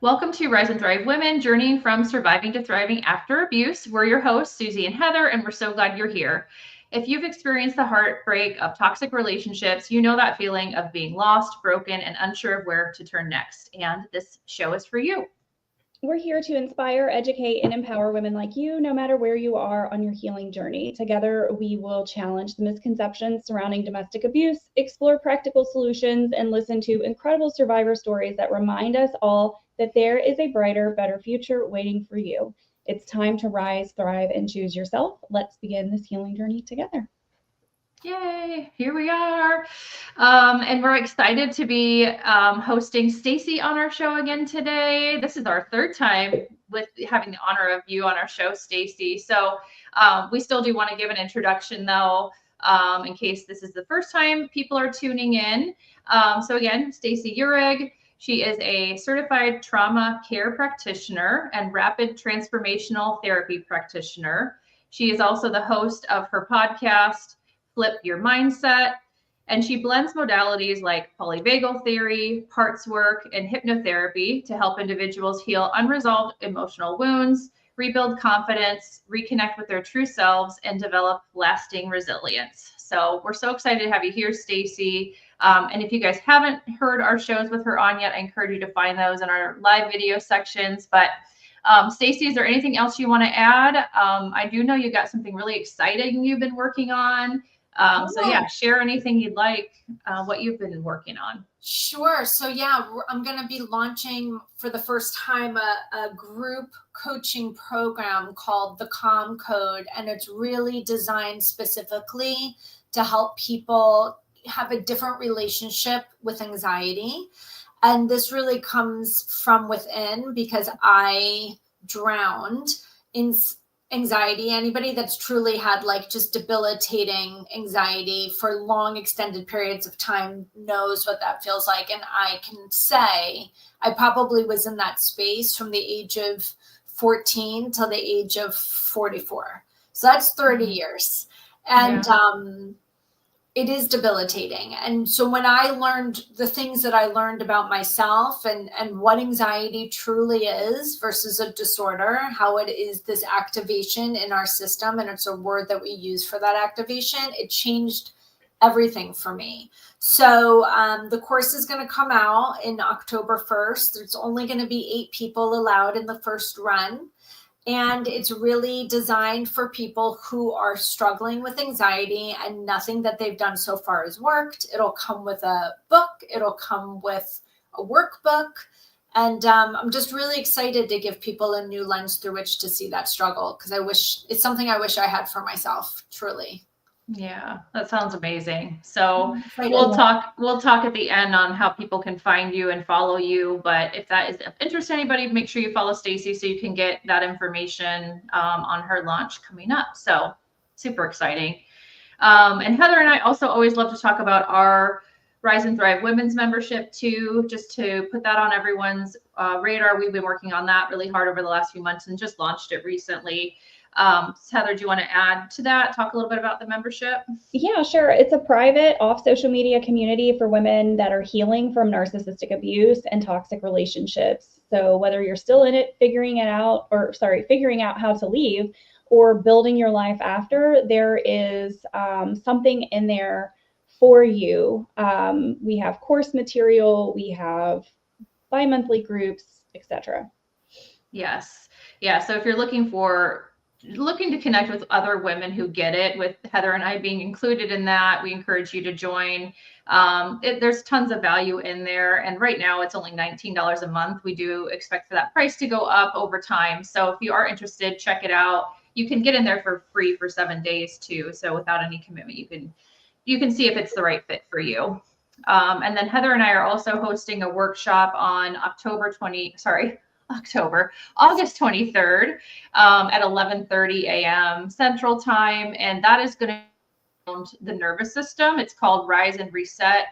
Welcome to Rise and Thrive Women, journeying from surviving to thriving after abuse. We're your hosts, Susie and Heather, and we're so glad you're here. If you've experienced the heartbreak of toxic relationships, you know that feeling of being lost, broken, and unsure of where to turn next. And this show is for you. We're here to inspire, educate, and empower women like you, no matter where you are on your healing journey. Together, we will challenge the misconceptions surrounding domestic abuse, explore practical solutions, and listen to incredible survivor stories that remind us all that there is a brighter, better future waiting for you. It's time to rise, thrive, and choose yourself. Let's begin this healing journey together. Yay, here we are. And we're excited to be hosting Stacey on our show again today. This is our third time with having the honor of you on our show, Stacey. So we still do want to give an introduction, though, in case this is the first time people are tuning in. So again, Stacey Uhrig. She is a certified trauma care practitioner and rapid transformational therapy practitioner. She is also the host of her podcast, Flip Your Mindset. And she blends modalities like polyvagal theory, parts work, and hypnotherapy to help individuals heal unresolved emotional wounds, rebuild confidence, reconnect with their true selves, and develop lasting resilience. So we're so excited to have you here, Stacey. And if you guys haven't heard our shows with her on yet, I encourage you to find those in our live video sections. But Stacey, is there anything else you want to add? I do know you got something really exciting you've been working on. So yeah, share anything you'd like, what you've been working on. Sure. So yeah, I'm going to be launching for the first time a group coaching program called the Calm Code. And it's really designed specifically to help people have a different relationship with anxiety. And this really comes from within because I drowned in anxiety. Anybody that's truly had like just debilitating anxiety for long extended periods of time knows what that feels like. And I can say I probably was in that space from the age of 14 till the age of 44. So that's 30 years. And it is debilitating. And so when I learned the things that I learned about myself and what anxiety truly is versus a disorder, how it is this activation in our system, and it's a word that we use for that activation, it changed everything for me. So the course is going to come out in October 1st. There's only going to be 8 people allowed in the first run. And it's really designed for people who are struggling with anxiety and nothing that they've done so far has worked. It'll come with a book. It'll come with a workbook. And I'm just really excited to give people a new lens through which to see that struggle, because it's something I wish I had for myself, truly. Yeah, that sounds amazing. So we'll talk at the end on how people can find you and follow you. But if that is of interest to anybody, make sure you follow Stacey so you can get that information on her launch coming up. So super exciting. And Heather and I also always love to talk about our Rise and Thrive Women's membership too, just to put that on everyone's radar. We've been working on that really hard over the last few months and just launched it recently. Heather, do you want to add to that? Talk a little bit about the membership? Yeah, sure. It's a private off social media community for women that are healing from narcissistic abuse and toxic relationships. So whether you're still in it, figuring out how to leave or building your life after, there is something in there for you. We have course material, we have bi-monthly groups, etc. Yes. Yeah. So if you're looking to connect with other women who get it, with Heather and I being included in that, we encourage you to join. There's tons of value in there. And right now it's only $19 a month. We do expect for that price to go up over time. So if you are interested, check it out. You can get in there for free for 7 days too. So without any commitment, you can see if it's the right fit for you. And then Heather and I are also hosting a workshop on August 23rd at 11:30 a.m. Central Time. And that is going to be the nervous system. It's called Rise and Reset.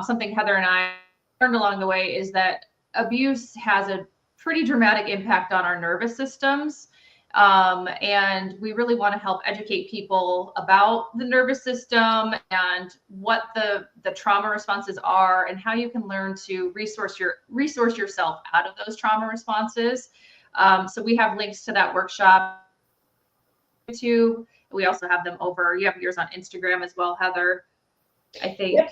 Something Heather and I learned along the way is that abuse has a pretty dramatic impact on our nervous systems. And we really want to help educate people about the nervous system and what the trauma responses are and how you can learn to resource yourself out of those trauma responses. So we have links to that workshop on YouTube. We also have them over. You have yours on Instagram as well, Heather, I think. Yep.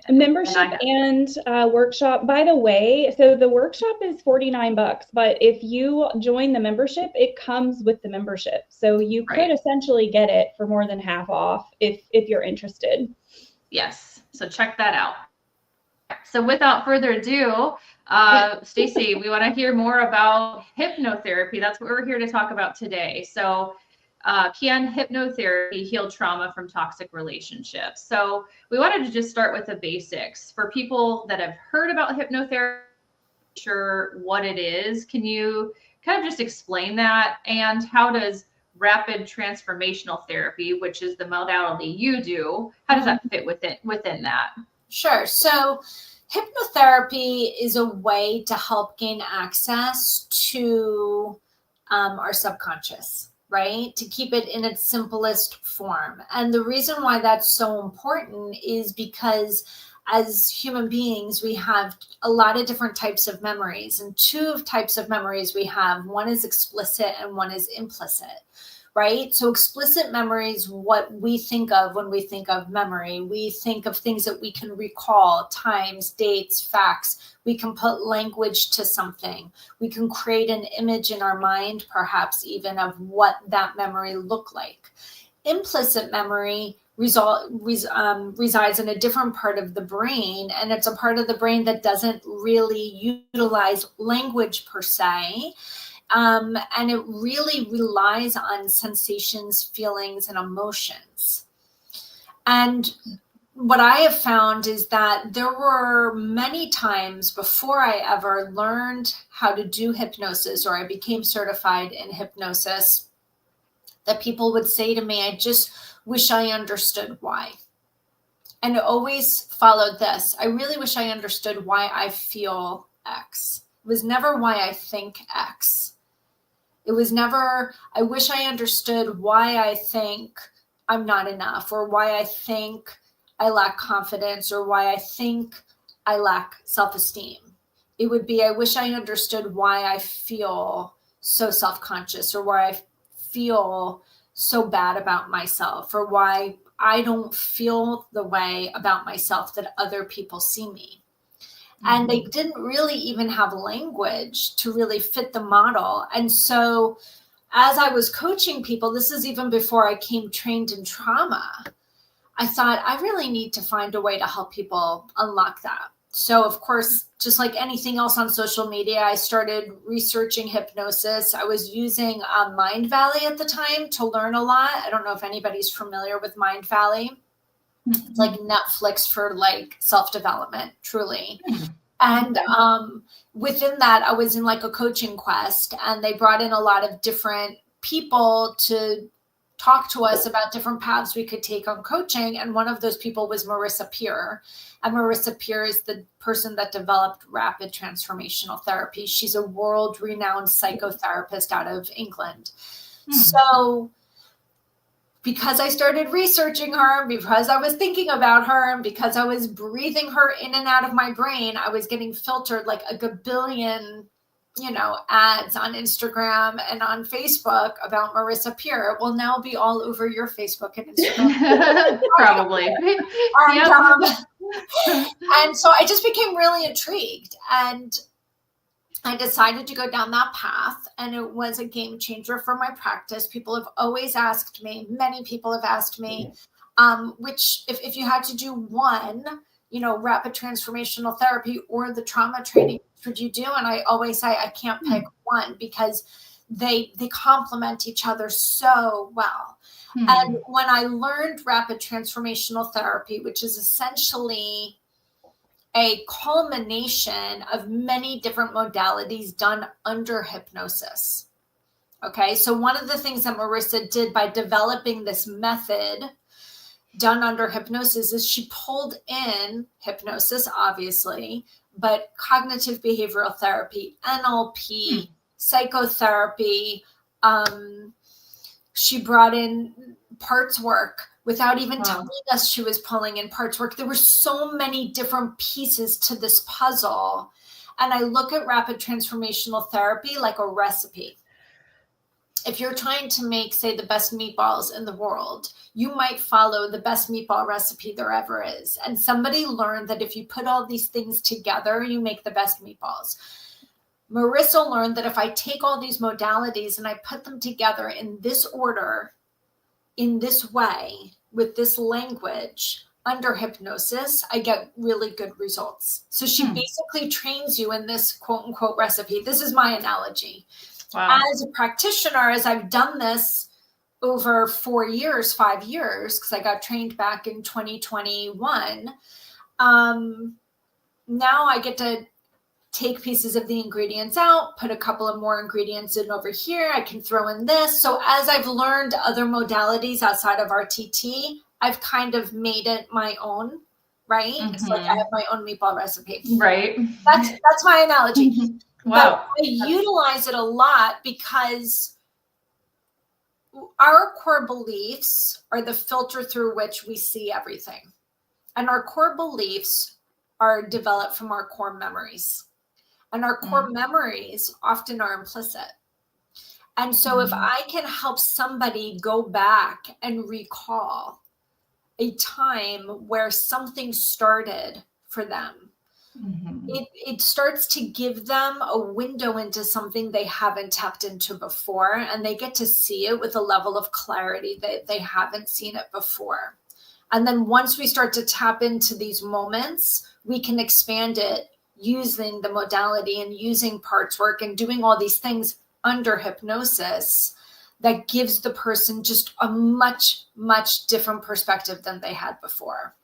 Membership and workshop. By the way, so the workshop is $49, but if you join the membership, it comes with the membership. So you could essentially get it for more than half off if you're interested. Yes. So check that out. So without further ado, Stacey, we want to hear more about hypnotherapy. That's what we're here to talk about today. So can hypnotherapy heal trauma from toxic relationships? So we wanted to just start with the basics. For people that have heard about hypnotherapy, sure what it is, can you kind of just explain that? And how does rapid transformational therapy, which is the modality you do, how does that fit within that? Sure. So hypnotherapy is a way to help gain access to our subconscious, right? To keep it in its simplest form. And the reason why that's so important is because as human beings, we have a lot of different types of memories, and two types of memories we have. One is explicit and one is implicit, right? So explicit memories, what we think of when we think of memory, we think of things that we can recall, times, dates, facts. We can put language to something. We can create an image in our mind, perhaps even of what that memory looked like. Implicit memory resides in a different part of the brain, and it's a part of the brain that doesn't really utilize language per se. And it really relies on sensations, feelings, and emotions. And what I have found is that there were many times before I ever learned how to do hypnosis or I became certified in hypnosis that people would say to me, I just wish I understood why. And it always followed this. I really wish I understood why I feel X. It was never why I think X. It was never, I wish I understood why I think I'm not enough, or why I think I lack confidence, or why I think I lack self-esteem. It would be, I wish I understood why I feel so self-conscious, or why I feel so bad about myself, or why I don't feel the way about myself that other people see me. And they didn't really even have language to really fit the model. And so as I was coaching people, this is even before I came trained in trauma, I thought I really need to find a way to help people unlock that. So of course, just like anything else on social media, I started researching hypnosis. I was using Mind Valley at the time to learn a lot. I don't know if anybody's familiar with Mind Valley. It's like Netflix for like self-development, truly. And within that, I was in like a coaching quest, and they brought in a lot of different people to talk to us about different paths we could take on coaching. And one of those people was Marissa Peer. And Marissa Peer is the person that developed Rapid Transformational Therapy. She's a world-renowned psychotherapist out of England. So because I started researching her, because I was thinking about her, and because I was breathing her in and out of my brain, I was getting filtered like a gabillion, ads on Instagram and on Facebook about Marissa Peer. It will now be all over your Facebook and Instagram. Probably. And so I just became really intrigued, and I decided to go down that path, and it was a game changer for my practice. People have always asked me, many people have asked me, which if you had to do one, rapid transformational therapy or the trauma training, which would you do? And I always say I can't pick one because they complement each other so well. And when I learned rapid transformational therapy, which is essentially a culmination of many different modalities done under hypnosis. Okay, so one of the things that Marissa did by developing this method done under hypnosis is she pulled in hypnosis, obviously, but cognitive behavioral therapy, NLP, psychotherapy, She brought in parts work without even Wow. telling us she was pulling in parts work. There were so many different pieces to this puzzle. And I look at rapid transformational therapy like a recipe. If you're trying to make, say, the best meatballs in the world, you might follow the best meatball recipe there ever is. And somebody learned that if you put all these things together, you make the best meatballs. Marissa learned that if I take all these modalities and I put them together in this order, in this way, with this language, under hypnosis, I get really good results. So she basically trains you in this quote unquote recipe. This is my analogy. Wow. As a practitioner, as I've done this over 4 years, 5 years, because I got trained back in 2021, now I get to take pieces of the ingredients out, put a couple of more ingredients in over here. I can throw in this. So as I've learned other modalities outside of RTT, I've kind of made it my own, right? It's like I have my own meatball recipe. Right. That's my analogy. Wow. But I utilize it a lot because our core beliefs are the filter through which we see everything. And our core beliefs are developed from our core memories. And our core memories often are implicit. And so if I can help somebody go back and recall a time where something started for them, it starts to give them a window into something they haven't tapped into before, and they get to see it with a level of clarity that they haven't seen it before. And then once we start to tap into these moments, we can expand it using the modality and using parts work and doing all these things under hypnosis that gives the person just a much, much different perspective than they had before.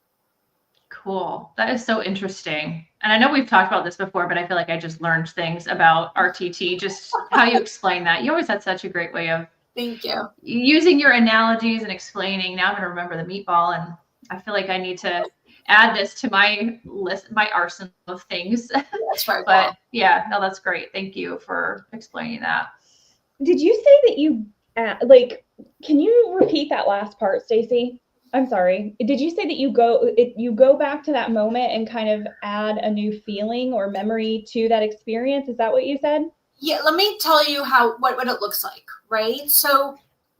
Cool. That is so interesting. And I know we've talked about this before, but I feel like I just learned things about RTT, just how you explain that. You always had such a great way of Thank you. Using your analogies and explaining. Now I'm going to remember the meatball, and I feel like I need to add this to my list, my arsenal of things. That's right. But yeah, no, that's great. Thank you for explaining that. Did you say that you can you repeat that last part, Stacey? I'm sorry. Did you say that you go back to that moment and kind of add a new feeling or memory to that experience? Is that what you said? Yeah, let me tell you what it looks like, right? So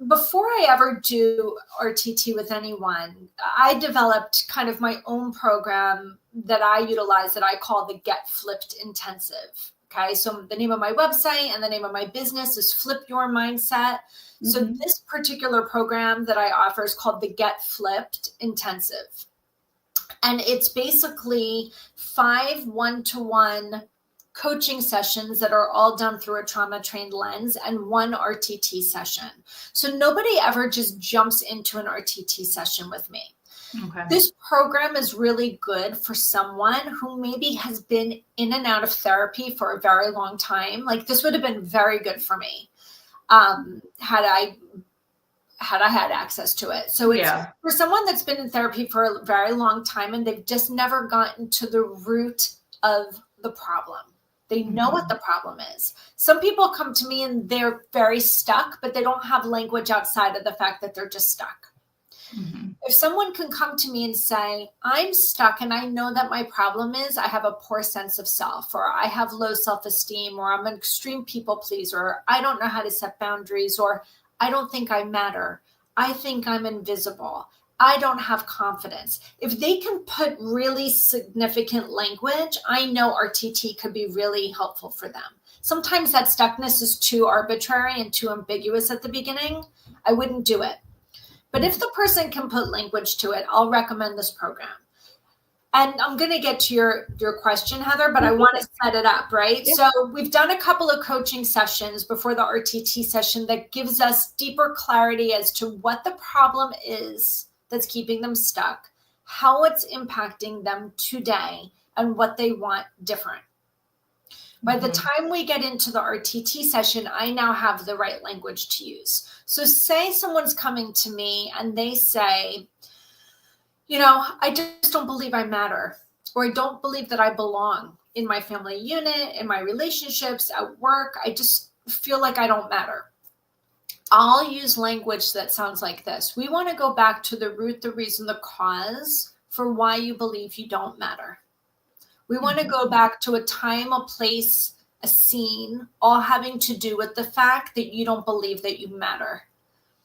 before I ever do RTT with anyone, I developed kind of my own program that I utilize that I call the Get Flipped Intensive. Okay, so the name of my website and the name of my business is Flip Your Mindset. So this particular program that I offer is called the Get Flipped Intensive. And it's basically 5 one-to-one coaching sessions that are all done through a trauma trained lens and 1 RTT session. So nobody ever just jumps into an RTT session with me. Okay. This program is really good for someone who maybe has been in and out of therapy for a very long time. Like this would have been very good for me had I had access to it. So it's for someone that's been in therapy for a very long time and they've just never gotten to the root of the problem. They know what the problem is. Some people come to me and they're very stuck, but they don't have language outside of the fact that they're just stuck. If someone can come to me and say, I'm stuck and I know that my problem is I have a poor sense of self, or I have low self-esteem, or I'm an extreme people pleaser, or I don't know how to set boundaries, or I don't think I matter. I think I'm invisible. I don't have confidence. If they can put really significant language, I know RTT could be really helpful for them. Sometimes that stuckness is too arbitrary and too ambiguous at the beginning. I wouldn't do it. But if the person can put language to it, I'll recommend this program. And I'm going to get to your question, Heather, but I want to set it up, right? Yeah. So we've done a couple of coaching sessions before the RTT session that gives us deeper clarity as to what the problem is that's keeping them stuck, how it's impacting them today, and what they want different. By the time we get into the RTT session, I now have the right language to use. So say someone's coming to me and they say, you know, I just don't believe I matter, or I don't believe that I belong in my family unit, in my relationships, at work. I just feel like I don't matter. I'll use language that sounds like this. We want to go back to the root, the reason, the cause for why you believe you don't matter. We want to go back to a time, a place, a scene, all having to do with the fact that you don't believe that you matter.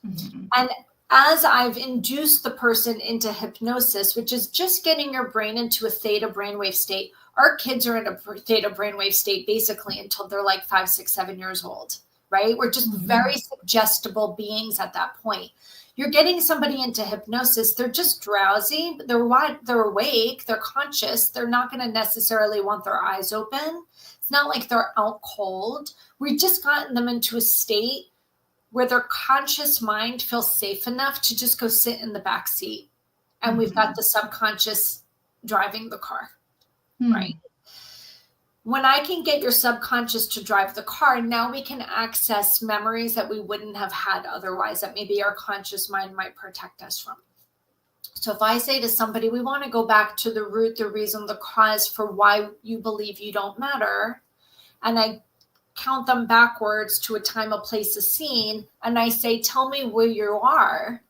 Mm-hmm. And as I've induced the person into hypnosis, which is just getting your brain into a theta brainwave state. Our kids are in a theta brainwave state basically until they're like 5, 6, 7 years old, right? We're just very suggestible beings at that point. You're getting somebody into hypnosis. They're just drowsy, but they're awake, they're conscious. They're not going to necessarily want their eyes open. It's not like they're out cold. We've just gotten them into a state where their conscious mind feels safe enough to just go sit in the back seat. And we've got the subconscious driving the car, right? When I can get your subconscious to drive the car, now we can access memories that we wouldn't have had otherwise, that maybe our conscious mind might protect us from. So if I say to somebody, we want to go back to the root, the reason, the cause for why you believe you don't matter, and I count them backwards to a time, a place, a scene, and I say, tell me where you are,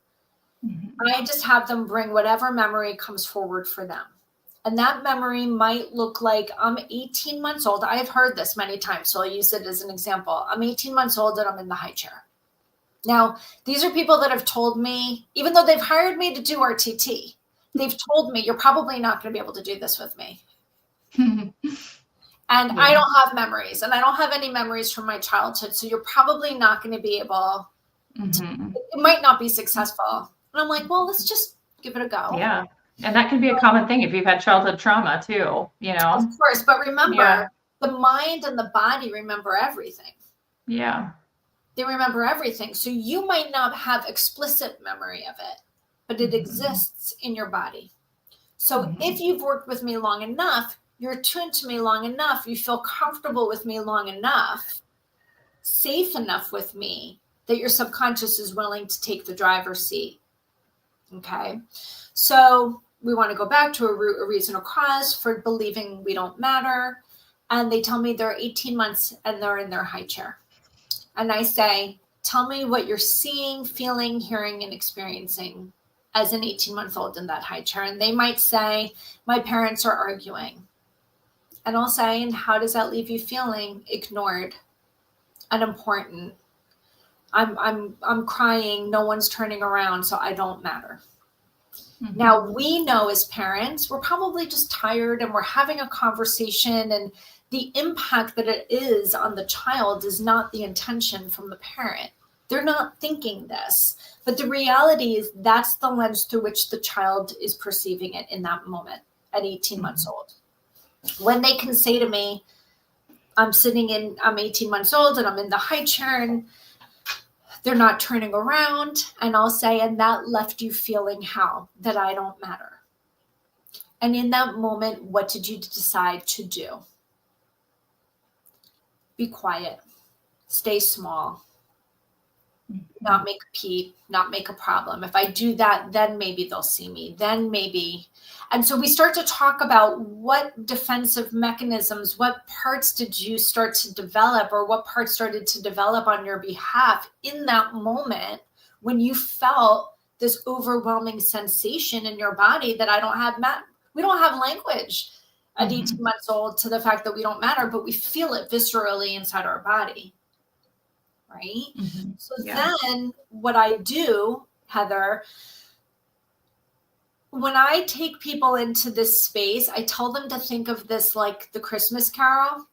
I just have them bring whatever memory comes forward for them. And that memory might look like, I'm 18 months old. I've heard this many times, so I'll use it as an example. I'm 18 months old and I'm in the high chair. Now, these are people that have told me, even though they've hired me to do RTT, they've told me, you're probably not going to be able to do this with me. And I don't have memories, and I don't have any memories from my childhood. So you're probably not going to be able to, it might not be successful. And I'm like, well, let's just give it a go. Yeah. And that can be a common thing if you've had childhood trauma too, you know? Of course. But remember, the mind and the body remember everything. Yeah. They remember everything. So you might not have explicit memory of it, but it exists in your body. So if you've worked with me long enough, you're attuned to me long enough, you feel comfortable with me long enough, safe enough with me, that your subconscious is willing to take the driver's seat. Okay. So we want to go back to a root, a reason, a cause for believing we don't matter. And they tell me they're 18 months and they're in their high chair. And I say, tell me what you're seeing, feeling, hearing, and experiencing as an 18-month-old in that high chair. And they might say, my parents are arguing. And I'll say, and how does that leave you feeling? Ignored, unimportant. I'm crying. No one's turning around, so I don't matter. Now, we know as parents, we're probably just tired and we're having a conversation, and the impact that it is on the child is not the intention from the parent. They're not thinking this, but the reality is that's the lens through which the child is perceiving it in that moment at 18 months old. When they can say to me, I'm 18 months old and I'm in the high chair and they're not turning around. And I'll say, and that left you feeling how? That I don't matter. And in that moment, what did you decide to do? Be quiet. Stay small. Not make a peep, not make a problem. If I do that, then maybe they'll see me. Then maybe. And so we start to talk about what defensive mechanisms, what parts did you start to develop, or what parts started to develop on your behalf in that moment when you felt this overwhelming sensation in your body that I don't have. We don't have language at 18 months old to the fact that we don't matter, but we feel it viscerally inside our body. Right? So then what I do, Heather, when I take people into this space, I tell them to think of this like the Christmas Carol,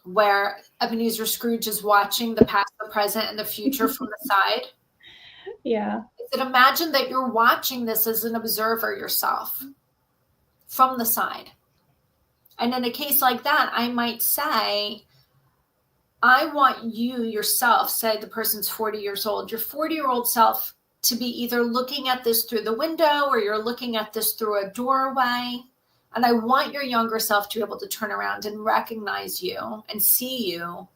where Ebenezer Scrooge is watching the past, the present, and the future from the side. Yeah. I said, imagine that you're watching this as an observer yourself from the side. And in a case like that, I might say, I want you yourself, say the person's 40 years old, your 40-year-old self to be either looking at this through the window or you're looking at this through a doorway. And I want your younger self to be able to turn around and recognize you and see you.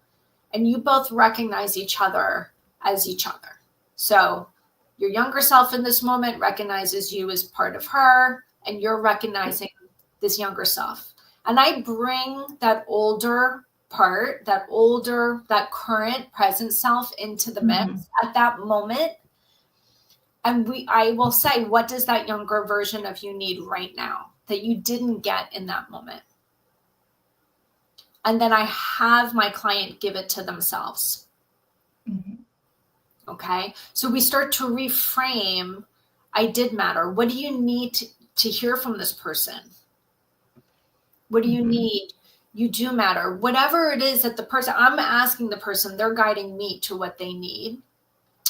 And you both recognize each other as each other. So your younger self in this moment recognizes you as part of her, and you're recognizing this younger self. And I bring that older part, that older, that current present self into the mix at that moment. And I will say, what does that younger version of you need right now that you didn't get in that moment? And then I have my client give it to themselves. Okay. So we start to reframe, I did matter. What do you need to hear from this person? What do you need? You do matter. Whatever it is that the person, I'm asking the person, they're guiding me to what they need.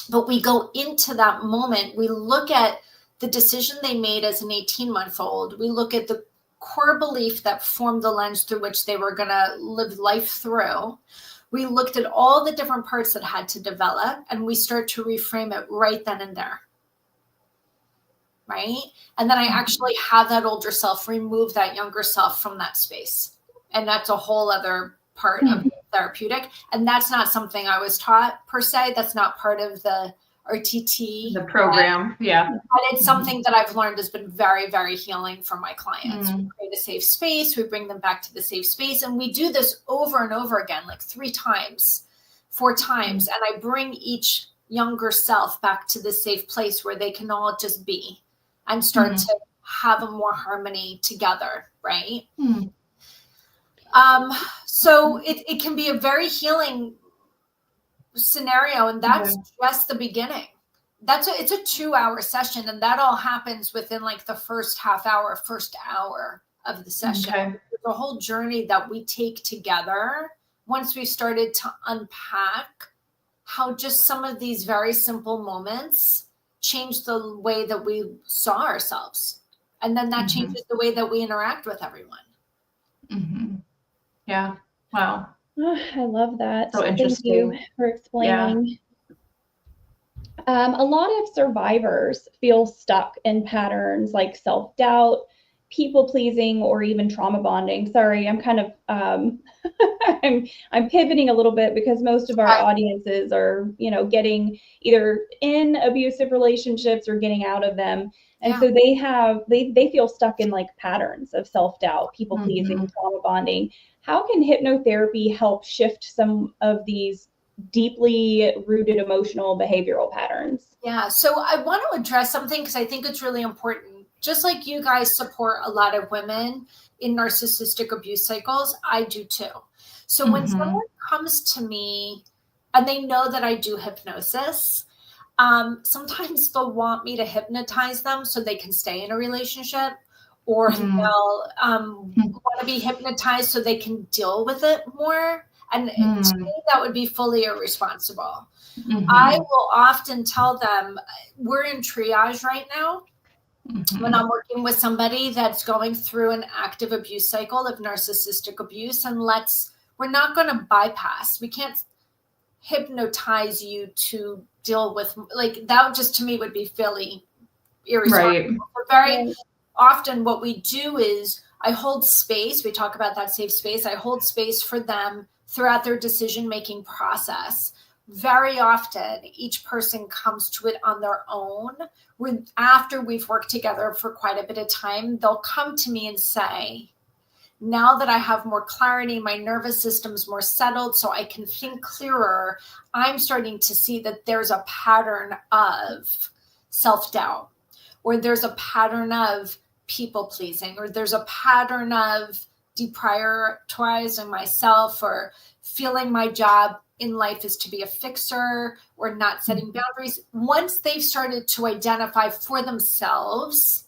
But we go into that moment. We look at the decision they made as an 18-month-old. We look at the core belief that formed the lens through which they were going to live life through. We looked at all the different parts that had to develop, and we start to reframe it right then and there. Right? And then I actually have that older self remove that younger self from that space. And that's a whole other part of therapeutic. And that's not something I was taught per se. That's not part of the RTT. The program. Yeah. But it's something that I've learned has been very, very healing for my clients. We create a safe space. We bring them back to the safe space. And we do this over and over again, like 3 times, 4 times. And I bring each younger self back to this safe place where they can all just be and start to have a more harmony together. Right. So it can be a very healing scenario, and that's just the beginning. It's a 2-hour session, and that all happens within like the first hour of the session. There's a whole journey that we take together once we started to unpack how just some of these very simple moments change the way that we saw ourselves, and then that changes the way that we interact with everyone. Yeah. Wow. Oh, I love that. So Thank interesting. you for explaining. A lot of survivors feel stuck in patterns like self-doubt, people-pleasing, or even trauma bonding. Sorry, I'm kind of I'm pivoting a little bit because most of our audiences are, getting either in abusive relationships or getting out of them. And so they feel stuck in like patterns of self-doubt, people-pleasing, trauma bonding. How can hypnotherapy help shift some of these deeply rooted emotional behavioral patterns? Yeah. So I want to address something because I think it's really important. Just like you guys support a lot of women in narcissistic abuse cycles, I do too. So when someone comes to me and they know that I do hypnosis, sometimes they'll want me to hypnotize them so they can stay in a relationship, or they'll want to be hypnotized so they can deal with it more. And to me, that would be fully irresponsible. I will often tell them, we're in triage right now. When I'm working with somebody that's going through an active abuse cycle of narcissistic abuse, and we're not going to bypass. We can't hypnotize you to deal with, like, that just to me would be fairly irresponsible. Very often what we do is I hold space. We talk about that safe space. I hold space for them throughout their decision-making process. Very often, each person comes to it on their own. After we've worked together for quite a bit of time, they'll come to me and say, now that I have more clarity, my nervous system's more settled, so I can think clearer, I'm starting to see that there's a pattern of self-doubt, or there's a pattern of people-pleasing, or there's a pattern of deprioritizing myself, or feeling my job in life is to be a fixer, or not setting boundaries. Once they've started to identify for themselves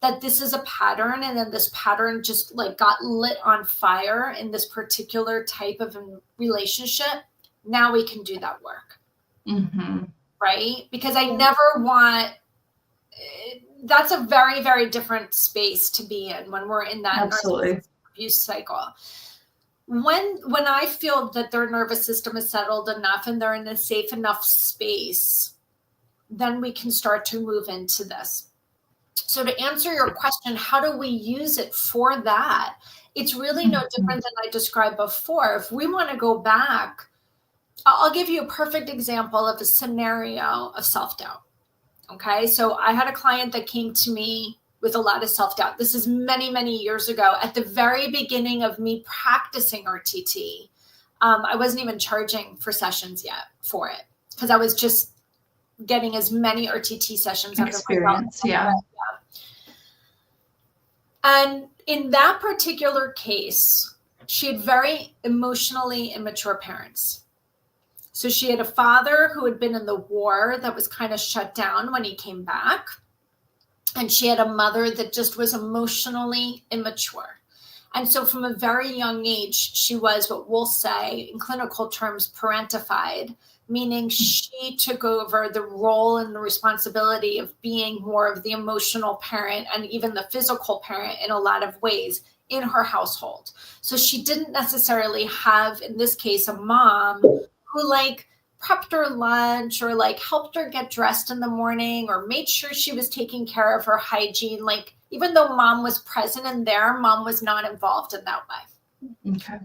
that this is a pattern, and then this pattern just like got lit on fire in this particular type of relationship, now we can do that work. Right? Because I never want, that's a very, very different space to be in when we're in that narcissistic abuse cycle. When I feel that their nervous system is settled enough and they're in a safe enough space, then we can start to move into this. So to answer your question, how do we use it for that? It's really no different than I described before. If we want to go back, I'll give you a perfect example of a scenario of self-doubt. Okay, so I had a client that came to me with a lot of self-doubt. This is many, many years ago, at the very beginning of me practicing RTT. I wasn't even charging for sessions yet for it because I was just getting as many RTT sessions under my belt. Yeah. And in that particular case, she had very emotionally immature parents. So she had a father who had been in the war that was kind of shut down when he came back. And she had a mother that just was emotionally immature. And so from a very young age, she was what we'll say in clinical terms, parentified, meaning she took over the role and the responsibility of being more of the emotional parent and even the physical parent in a lot of ways in her household. So she didn't necessarily have, in this case, a mom who like prepped her lunch or like helped her get dressed in the morning or made sure she was taking care of her hygiene. Like, even though mom was present and there, mom was not involved in that way. Okay.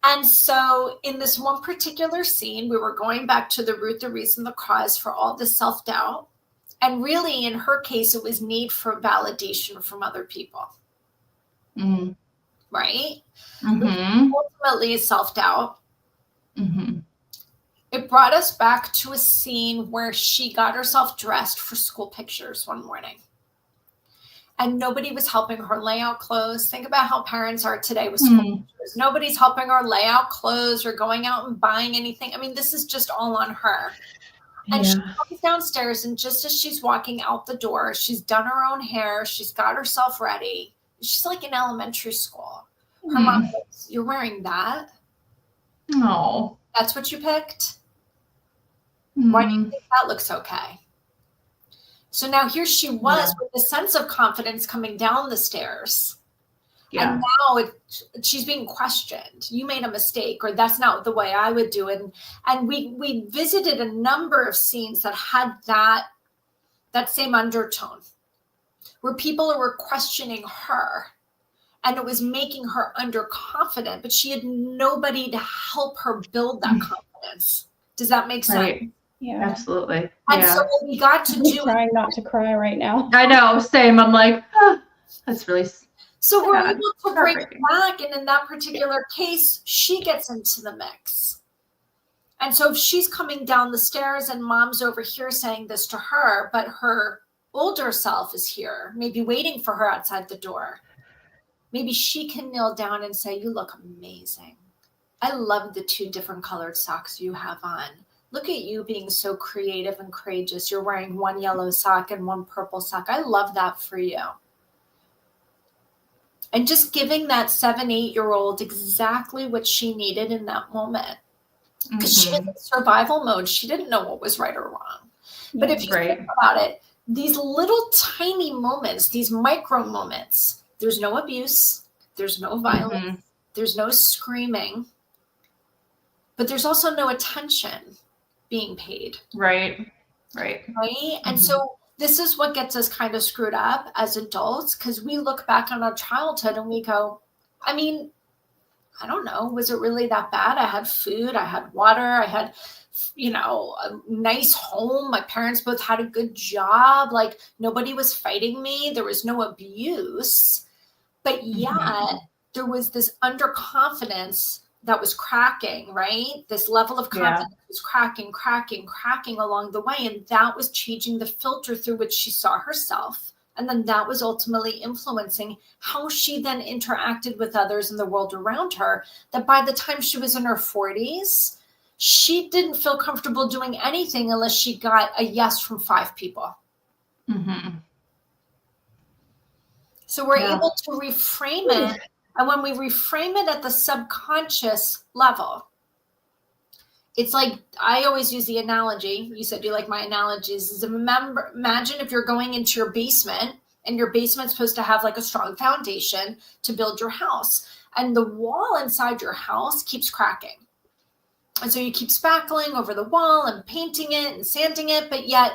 And so in this one particular scene, we were going back to the root, the reason, the cause for all this self-doubt. And really, in her case, it was need for validation from other people. Mm. Right? Mm-hmm. Ultimately, is self-doubt. Mm-hmm. It brought us back to a scene where she got herself dressed for school pictures one morning. And nobody was helping her lay out clothes. Think about how parents are today with school pictures. Nobody's helping her lay out clothes or going out and buying anything. I mean, this is just all on her. And she comes downstairs, and just as she's walking out the door, she's done her own hair. She's got herself ready. She's like in elementary school. Her mom goes, "You're wearing that? No. That's what you picked? Why do you think that looks okay?" So now here she was with a sense of confidence coming down the stairs. Yeah. And now she's being questioned. You made a mistake, or that's not the way I would do it. And we visited a number of scenes that had that same undertone, where people were questioning her, and it was making her underconfident, but she had nobody to help her build that confidence. Does that make sense? Right. Yeah, absolutely. And so what we got to do, trying not to cry right now. I know, same. I'm like, that's really. So we're able to break back, and in that particular case, she gets into the mix. And so if she's coming down the stairs and mom's over here saying this to her, but her older self is here, maybe waiting for her outside the door, maybe she can kneel down and say, "You look amazing. I love the 2 different colored socks you have on. Look at you being so creative and courageous. You're wearing 1 yellow sock and 1 purple sock. I love that for you." And just giving that 7-8-year-old exactly what she needed in that moment. Because she was in survival mode. She didn't know what was right or wrong. But if you think about it, these little tiny moments, these micro moments, there's no abuse, there's no violence, there's no screaming, but there's also no attention being paid. Right? And so this is what gets us kind of screwed up as adults, because we look back on our childhood and we go, I mean, I don't know, was it really that bad? I had food, I had water, I had, a nice home. My parents both had a good job. Like, nobody was fighting me. There was no abuse. But yet there was this underconfidence that was cracking, right? This level of confidence was cracking along the way. And that was changing the filter through which she saw herself. And then that was ultimately influencing how she then interacted with others in the world around her, that by the time she was in her 40s, she didn't feel comfortable doing anything unless she got a yes from 5 people. So we're able to reframe it. And when we reframe it at the subconscious level, it's like, I always use the analogy. You said you like my analogies. Is imagine if you're going into your basement, and your basement's supposed to have like a strong foundation to build your house. And the wall inside your house keeps cracking. And so you keep spackling over the wall and painting it and sanding it, but yet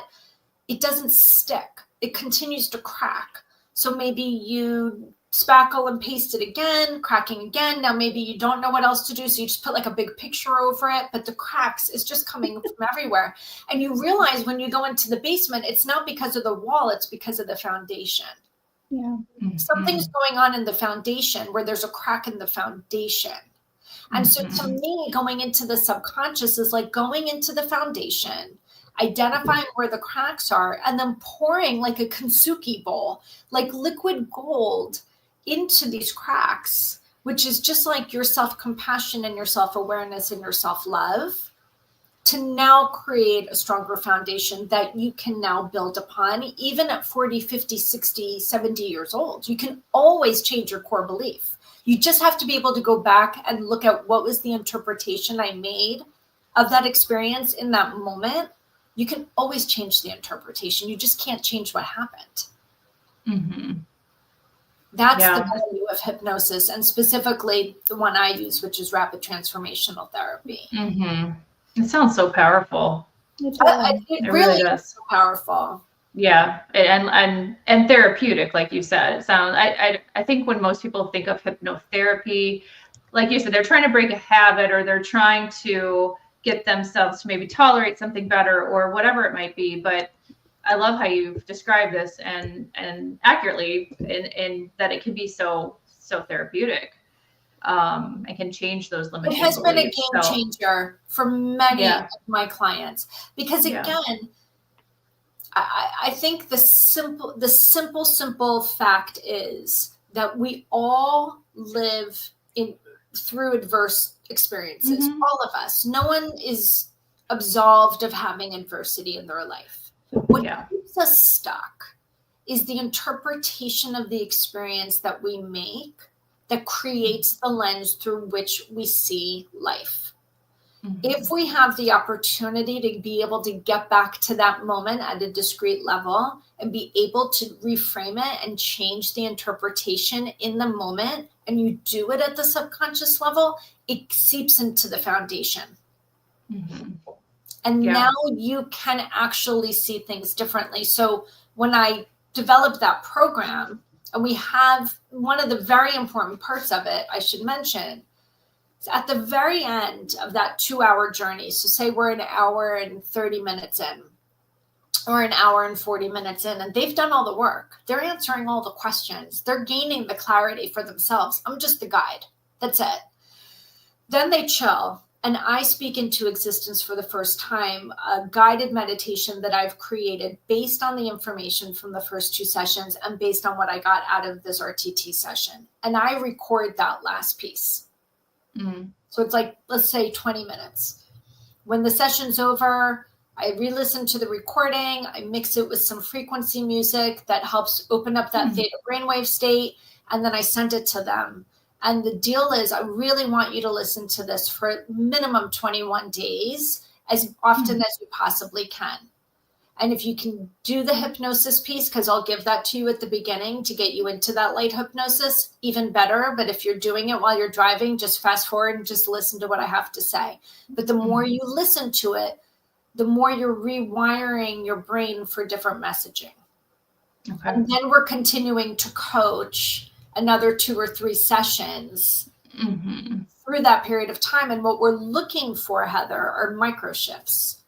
it doesn't stick. It continues to crack. So maybe you spackle and paste it again, cracking again. Now maybe you don't know what else to do, so you just put like a big picture over it, but the cracks is just coming from everywhere. And you realize when you go into the basement, it's not because of the wall, it's because of the foundation. Something's going on in the foundation where there's a crack in the foundation. And so to me, going into the subconscious is like going into the foundation, identifying where the cracks are, and then pouring like a kintsugi bowl, like liquid gold into these cracks, which is just like your self-compassion and your self-awareness and your self-love, to now create a stronger foundation that you can now build upon, even at 40, 50, 60, 70 years old. You can always change your core belief. You just have to be able to go back and look at what was the interpretation I made of that experience in that moment. You can always change the interpretation. You just can't change what happened. Mm-hmm. That's the value of hypnosis, and specifically the one I use, which is Rapid Transformational Therapy. Mm-hmm. It sounds so powerful. It really is so powerful. Yeah, and therapeutic, like you said. It sounds. I think when most people think of hypnotherapy, like you said, they're trying to break a habit, or they're trying to get themselves to maybe tolerate something better, or whatever it might be. But I love how you've described this and accurately, in that it can be so therapeutic. It can change those limiting beliefs. It has been a game changer for many of my clients, because again, I think the simple fact is that we all live through adverse experiences. Mm-hmm. All of us. No one is absolved of having adversity in their life. What keeps us stuck is the interpretation of the experience that we make that creates the lens through which we see life. Mm-hmm. If we have the opportunity to be able to get back to that moment at a discrete level and be able to reframe it and change the interpretation in the moment, and you do it at the subconscious level, it seeps into the foundation. Mm-hmm. And now you can actually see things differently. So when I developed that program, and we have one of the very important parts of it, I should mention, is at the very end of that 2-hour journey. So say we're an hour and 30 minutes in, or an hour and 40 minutes in, and they've done all the work. They're answering all the questions. They're gaining the clarity for themselves. I'm just the guide. That's it. Then they chill. And I speak into existence for the first time a guided meditation that I've created based on the information from the first 2 sessions and based on what I got out of this RTT session. And I record that last piece. Mm-hmm. So it's like, let's say 20 minutes. When the session's over, I re-listen to the recording. I mix it with some frequency music that helps open up that theta brainwave state. And then I send it to them. And the deal is, I really want you to listen to this for minimum 21 days, as often as you possibly can. And if you can do the hypnosis piece, because I'll give that to you at the beginning to get you into that light hypnosis, even better. But if you're doing it while you're driving, just fast forward and just listen to what I have to say. But the more you listen to it, the more you're rewiring your brain for different messaging. Okay. And then we're continuing to coach another 2 or 3 sessions through that period of time. And what we're looking for, Heather, are micro shifts.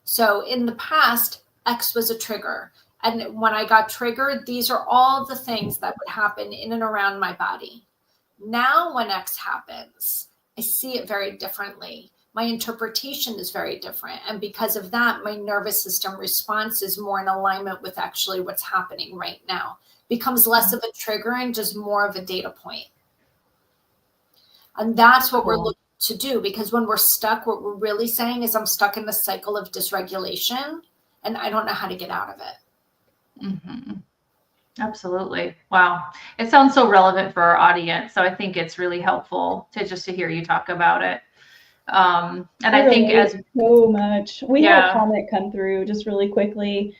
So in the past, X was a trigger. And when I got triggered, these are all the things that would happen in and around my body. Now, when X happens, I see it very differently. My interpretation is very different. And because of that, my nervous system response is more in alignment with actually what's happening right now. Becomes less of a trigger and just more of a data point. And that's what we're looking to do, because when we're stuck, what we're really saying is I'm stuck in the cycle of dysregulation and I don't know how to get out of it. Mm-hmm. Absolutely. Wow. It sounds so relevant for our audience. So I think it's really helpful to hear you talk about it. And I think as so much, we had a comment come through just really quickly.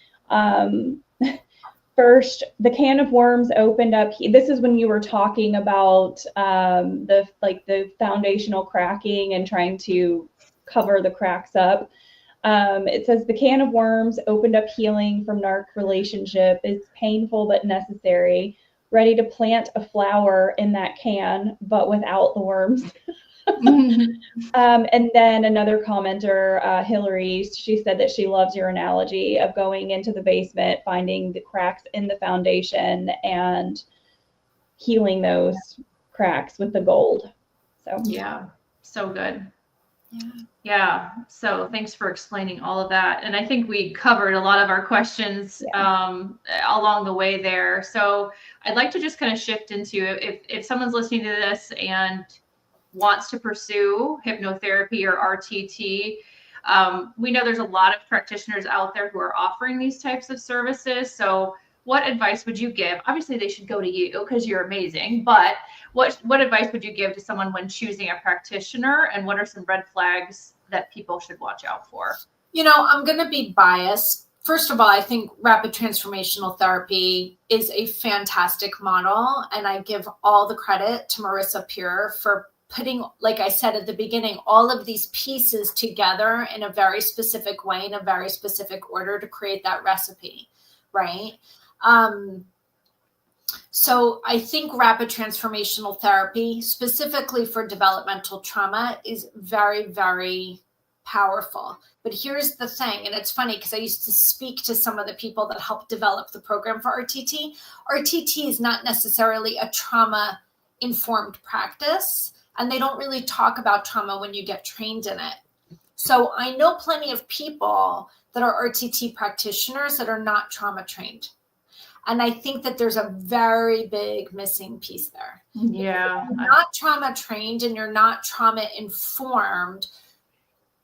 First, the can of worms opened up. This is when you were talking about the foundational cracking and trying to cover the cracks up. It says the can of worms opened up healing from narc relationship is painful but necessary. Ready to plant a flower in that can, but without the worms. And then another commenter, Hillary, she said that she loves your analogy of going into the basement, finding the cracks in the foundation and healing those cracks with the gold. So yeah, so good. Yeah. Yeah. So thanks for explaining all of that. And I think we covered a lot of our questions along the way there. So I'd like to just kind of shift into if someone's listening to this and wants to pursue hypnotherapy or RTT. We know there's a lot of practitioners out there who are offering these types of services. So what advice would you give? Obviously, they should go to you because you're amazing. But what advice would you give to someone when choosing a practitioner? And what are some red flags that people should watch out for? I'm going to be biased. First of all, I think rapid transformational therapy is a fantastic model. And I give all the credit to Marissa Peer for putting, like I said at the beginning, all of these pieces together in a very specific way, in a very specific order to create that recipe, right? So I think rapid transformational therapy, specifically for developmental trauma, is very, very powerful. But here's the thing, and it's funny because I used to speak to some of the people that helped develop the program for RTT. RTT is not necessarily a trauma-informed practice, and they don't really talk about trauma when you get trained in it. So I know plenty of people that are RTT practitioners that are not trauma trained. And I think that there's a very big missing piece there. Yeah. If you're not trauma trained and you're not trauma informed,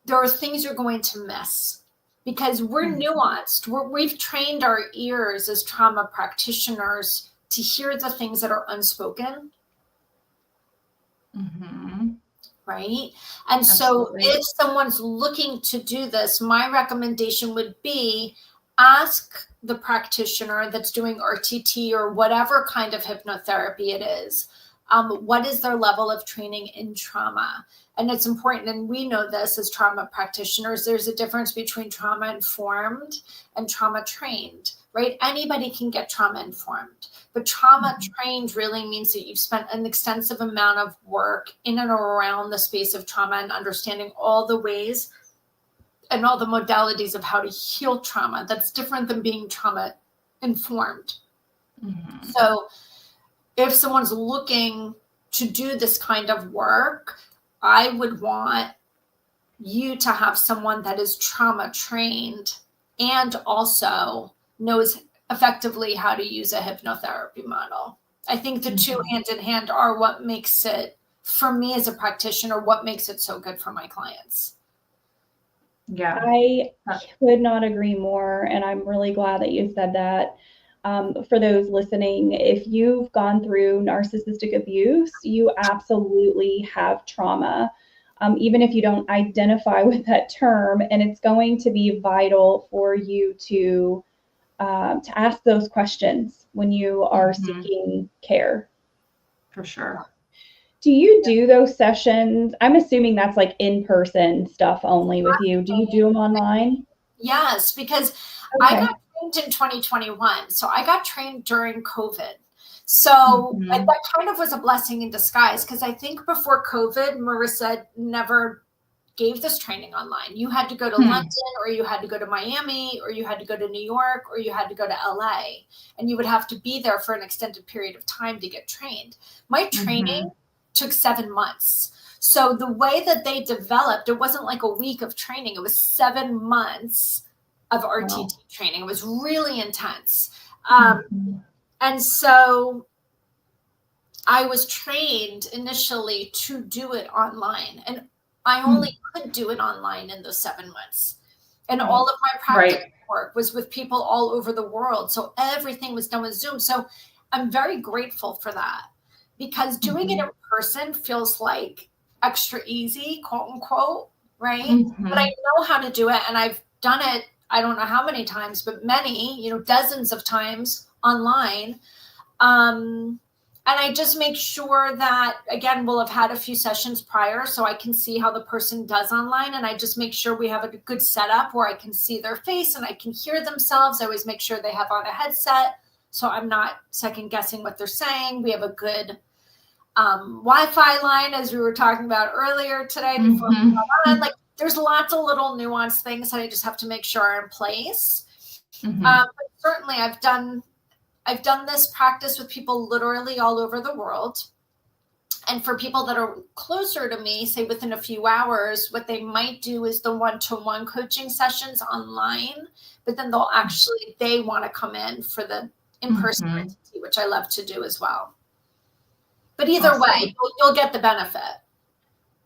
there are things you're going to miss because we're nuanced. We've trained our ears as trauma practitioners to hear the things that are unspoken. Mm-hmm. Right. And Absolutely. so if someone's looking to do this, my recommendation would be ask the practitioner that's doing RTT or whatever kind of hypnotherapy it is, what is their level of training in trauma? And it's important, and we know this as trauma practitioners, there's a difference between trauma informed and trauma trained, right? Anybody can get trauma informed, but trauma trained really means that you've spent an extensive amount of work in and around the space of trauma and understanding all the ways and all the modalities of how to heal trauma. That's different than being trauma informed. Mm-hmm. So if someone's looking to do this kind of work, I would want you to have someone that is trauma trained and also knows effectively how to use a hypnotherapy model. I think the two hand in hand are what makes it, for me as a practitioner, what makes it so good for my clients. Yeah, I could not agree more. And I'm really glad that you said that. For those listening, if you've gone through narcissistic abuse, you absolutely have trauma, even if you don't identify with that term. And it's going to be vital for you to ask those questions when you are seeking care. For sure. Do you do those sessions? I'm assuming that's like in-person stuff only with you. Do you do them online? Yes, because I got trained in 2021. So I got trained during COVID. So that kind of was a blessing in disguise because I think before COVID, Marissa never gave this training online. You had to go to London or you had to go to Miami or you had to go to New York or you had to go to LA and you would have to be there for an extended period of time to get trained. My training took 7 months. So the way that they developed, it wasn't like a week of training. It was 7 months of RTT training. It was really intense. And so I was trained initially to do it online. And I only could do it online in those 7 months. And all of my practice work was with people all over the world. So everything was done with Zoom. So I'm very grateful for that because doing it in person feels like extra easy, quote unquote, right? But I know how to do it. And I've done it, I don't know how many times, but many, dozens of times online. And I just make sure that, again, we'll have had a few sessions prior so I can see how the person does online. And I just make sure we have a good setup where I can see their face and I can hear themselves. I always make sure they have on a headset so I'm not second guessing what they're saying. We have a good Wi-Fi line, as we were talking about earlier today before we got on. Like, there's lots of little nuanced things that I just have to make sure are in place. But certainly I've done this practice with people literally all over the world. And for people that are closer to me, say within a few hours, what they might do is the one-to-one coaching sessions online, but then they want to come in for the in-person entity, which I love to do as well. But either way, you'll get the benefit.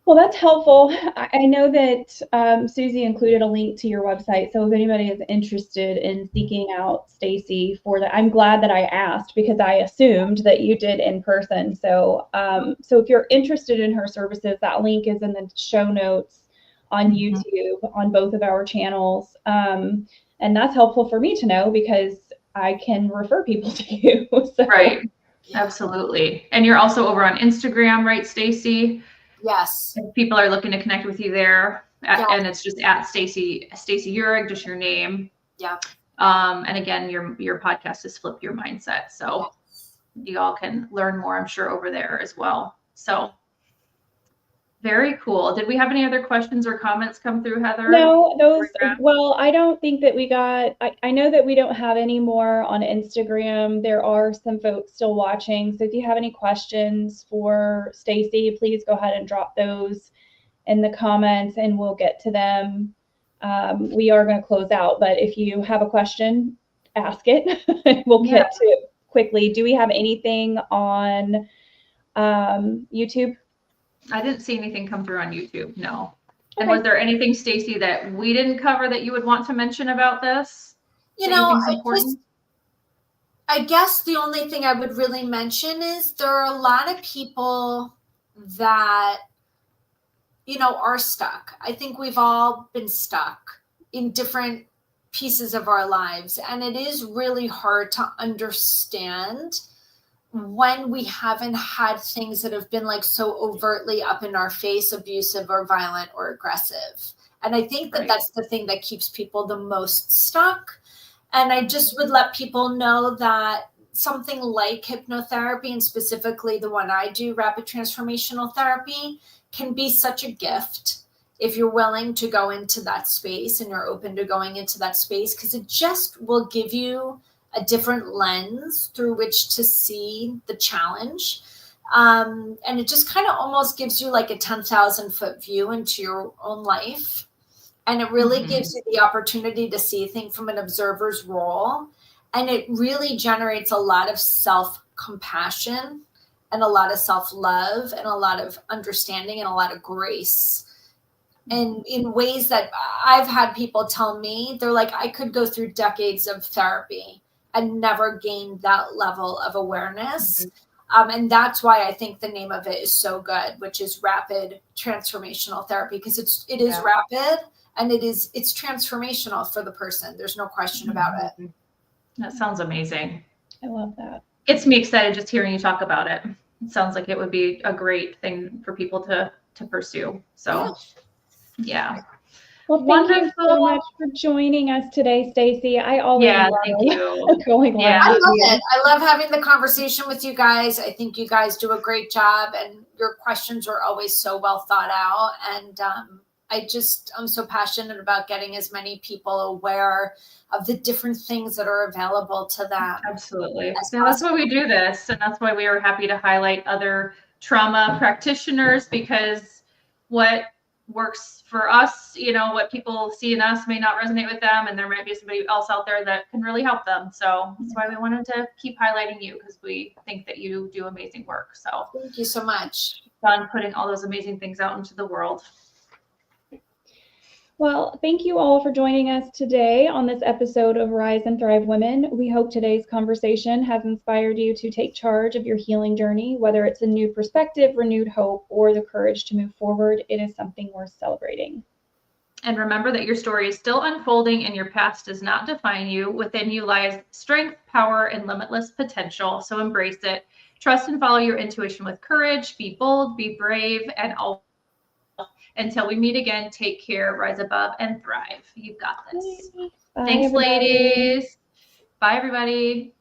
Well, that's helpful. I know that Susie included a link to your website. So if anybody is interested in seeking out Stacey for that, I'm glad that I asked because I assumed that you did in person. So if you're interested in her services, that link is in the show notes on YouTube on both of our channels. And that's helpful for me to know because I can refer people to you. So. Right. Absolutely. And you're also over on Instagram, right, Stacey? Yes. If people are looking to connect with you there, and it's just at Stacey Uhrig, just your name. Yeah. And again, your podcast is Flip Your Mindset. So you all can learn more, I'm sure, over there as well. So very cool. Did we have any other questions or comments come through, Heather? No, well, I don't think that we got, I know that we don't have any more on Instagram. There are some folks still watching. So if you have any questions for Stacey, please go ahead and drop those in the comments and we'll get to them. We are going to close out, but if you have a question, ask it. We'll get to it quickly. Do we have anything on YouTube? I didn't see anything come through on YouTube, no. Okay. And was there anything, Stacey, that we didn't cover that you would want to mention about this? I guess the only thing I would really mention is there are a lot of people that, are stuck. I think we've all been stuck in different pieces of our lives. And it is really hard to understand when we haven't had things that have been like so overtly up in our face, abusive or violent or aggressive. And I think that that's the thing that keeps people the most stuck. And I just would let people know that something like hypnotherapy, and specifically the one I do, Rapid Transformational Therapy, can be such a gift if you're willing to go into that space and you're open to going into that space, because it just will give you a different lens through which to see the challenge. And it just kind of almost gives you like a 10,000 foot view into your own life. And it really gives you the opportunity to see things from an observer's role. And it really generates a lot of self-compassion and a lot of self-love and a lot of understanding and a lot of grace. And in ways that I've had people tell me, they're like, I could go through decades of therapy and never gained that level of awareness. And that's why I think the name of it is so good, which is Rapid Transformational Therapy, because it is rapid and it's transformational for the person. There's no question about it. That sounds amazing. I love that. Gets me excited just hearing you talk about it. It sounds like it would be a great thing for people to pursue. So yeah. Well, thank you so much for joining us today, Stacey. I always love going live. I love it. I love having the conversation with you guys. I think you guys do a great job, and your questions are always so well thought out. And I'm so passionate about getting as many people aware of the different things that are available to them. Absolutely. That's why we do this, and that's why we are happy to highlight other trauma practitioners, because what works for us, what people see in us may not resonate with them, and there might be somebody else out there that can really help them. So that's why we wanted to keep highlighting you, because we think that you do amazing work. So thank you so much. Fun putting all those amazing things out into the world. Well, thank you all for joining us today on this episode of Rise and Thrive Women. We hope today's conversation has inspired you to take charge of your healing journey, whether it's a new perspective, renewed hope, or the courage to move forward. It is something worth celebrating. And remember that your story is still unfolding and your past does not define you. Within you lies strength, power, and limitless potential. So embrace it. Trust and follow your intuition with courage. Be bold, be brave, and all. Until we meet again, take care, rise above, and thrive. You've got this. Bye, Thanks, everybody. ladies. Bye, everybody.